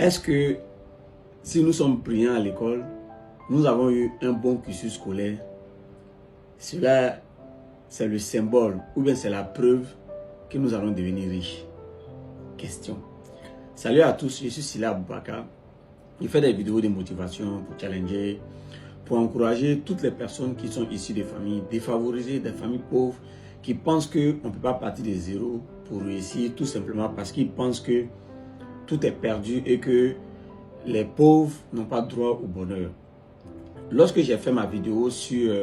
Est-ce que si nous sommes brillants à l'école, nous avons eu un bon cursus scolaire, cela c'est le symbole ou bien c'est la preuve que nous allons devenir riches? Question. Salut à tous, je suis Sila Aboubakar. Je fais des vidéos de motivation pour challenger, pour encourager toutes les personnes qui sont issues des familles défavorisées, des familles pauvres, qui pensent qu'on ne peut pas partir de zéro pour réussir, tout simplement parce qu'ils pensent que tout est perdu et que les pauvres n'ont pas droit au bonheur. Lorsque j'ai fait ma vidéo sur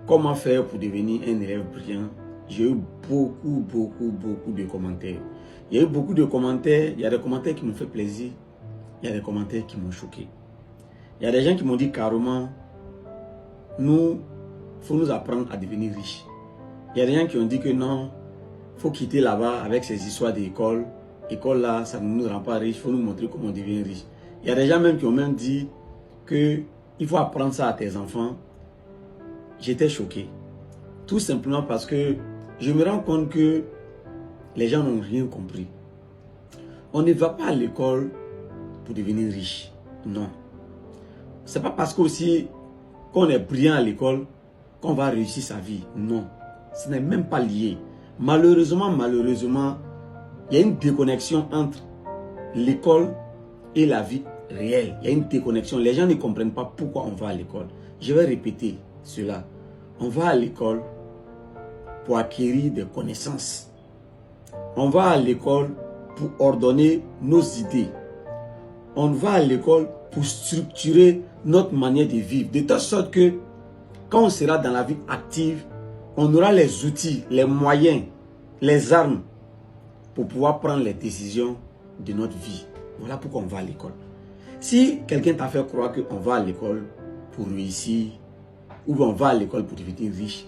comment faire pour devenir un élève brillant, j'ai eu beaucoup de commentaires. Il y a eu beaucoup de commentaires, il y a des commentaires qui m'ont fait plaisir, il y a des commentaires qui m'ont choqué. Il y a des gens qui m'ont dit carrément, il faut nous apprendre à devenir riches. Il y a des gens qui ont dit que non, il faut quitter là-bas avec ces histoires d'école. École là, ça ne nous rend pas riches, il faut nous montrer comment on devient riche. Il y a des gens même qui ont même dit qu'il faut apprendre ça à tes enfants. J'étais choqué. Tout simplement parce que je me rends compte que les gens n'ont rien compris. On ne va pas à l'école pour devenir riche. Non. C'est pas parce qu'aussi qu'on est brillant à l'école qu'on va réussir sa vie. Non. Ce n'est même pas lié. Malheureusement, il y a une déconnexion entre l'école et la vie réelle. Il y a une déconnexion. Les gens ne comprennent pas pourquoi on va à l'école. Je vais répéter cela. On va à l'école pour acquérir des connaissances. On va à l'école pour ordonner nos idées. On va à l'école pour structurer notre manière de vivre. De telle sorte que quand on sera dans la vie active, on aura les outils, les moyens, les armes pour pouvoir prendre les décisions de notre vie. Voilà pourquoi on va à l'école. Si quelqu'un t'a fait croire qu'on va à l'école pour réussir, ou on va à l'école pour devenir riche,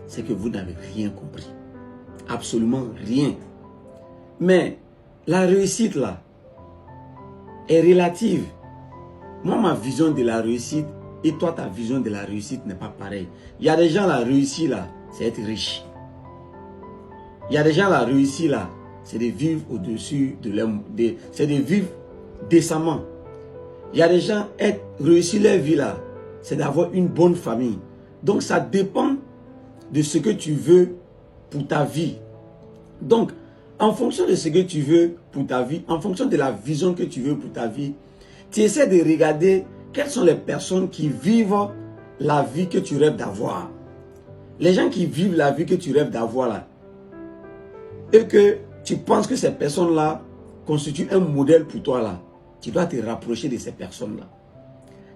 c'est que vous n'avez rien compris. Absolument rien. Mais la réussite là est relative. Moi, ma vision de la réussite et toi, ta vision de la réussite n'est pas pareille. Il y a des gens, la réussite là, c'est être riche. Il y a des gens, la réussite là, c'est de vivre au-dessus c'est de vivre décemment. Il y a des gens, réussir leur vie là, c'est d'avoir une bonne famille. Donc, ça dépend de ce que tu veux pour ta vie. Donc, en fonction de ce que tu veux pour ta vie, en fonction de la vision que tu veux pour ta vie, tu essaies de regarder quelles sont les personnes qui vivent la vie que tu rêves d'avoir. Les gens qui vivent la vie que tu rêves d'avoir là, et que tu penses que ces personnes-là constituent un modèle pour toi là, tu dois te rapprocher de ces personnes-là.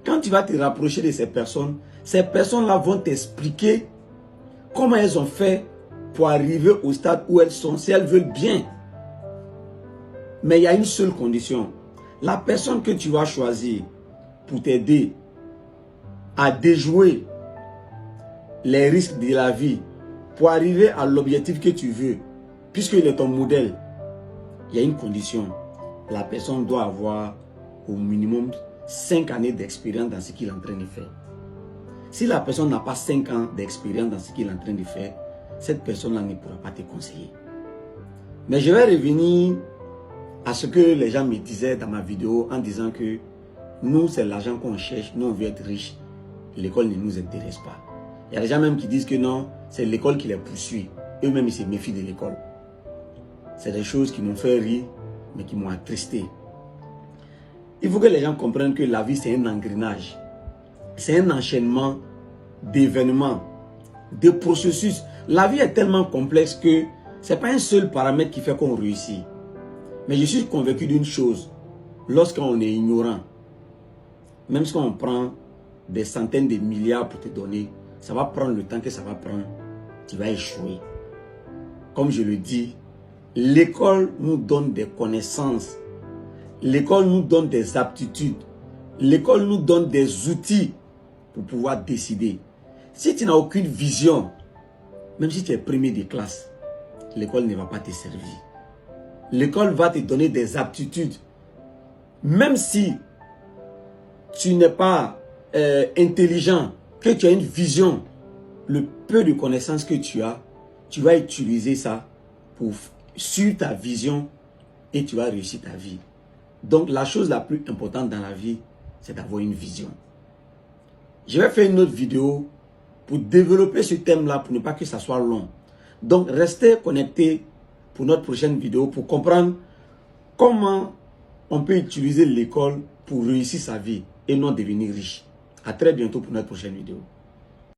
Quand tu vas te rapprocher de ces personnes-là vont t'expliquer comment elles ont fait pour arriver au stade où elles sont, si elles veulent bien. Mais il y a une seule condition. La personne que tu vas choisir pour t'aider à déjouer les risques de la vie, pour arriver à l'objectif que tu veux, puisqu'il est ton modèle, il y a une condition. La personne doit avoir au minimum 5 années d'expérience dans ce qu'il est en train de faire. Si la personne n'a pas 5 ans d'expérience dans ce qu'il est en train de faire, cette personne-là ne pourra pas te conseiller. Mais je vais revenir à ce que les gens me disaient dans ma vidéo en disant que nous, c'est l'argent qu'on cherche, nous, on veut être riche. L'école ne nous intéresse pas. Il y a des gens même qui disent que non, c'est l'école qui les poursuit. Eux-mêmes, ils se méfient de l'école. C'est des choses qui m'ont fait rire, mais qui m'ont attristé. Il faut que les gens comprennent que la vie, c'est un engrenage. C'est un enchaînement d'événements, de processus. La vie est tellement complexe que ce n'est pas un seul paramètre qui fait qu'on réussit. Mais je suis convaincu d'une chose. Lorsqu'on est ignorant, même si on prend des centaines de milliards pour te donner, ça va prendre le temps que ça va prendre. Tu vas échouer. Comme je le dis, l'école nous donne des connaissances. L'école nous donne des aptitudes. L'école nous donne des outils pour pouvoir décider. Si tu n'as aucune vision, même si tu es premier de classe, l'école ne va pas te servir. L'école va te donner des aptitudes. Même si tu n'es pas intelligent, que tu as une vision, le peu de connaissances que tu as, tu vas utiliser ça pour, sur ta vision et tu vas réussir ta vie. Donc, la chose la plus importante dans la vie, c'est d'avoir une vision. Je vais faire une autre vidéo pour développer ce thème-là, pour ne pas que ça soit long. Donc, restez connectés pour notre prochaine vidéo pour comprendre comment on peut utiliser l'école pour réussir sa vie et non devenir riche. À très bientôt pour notre prochaine vidéo.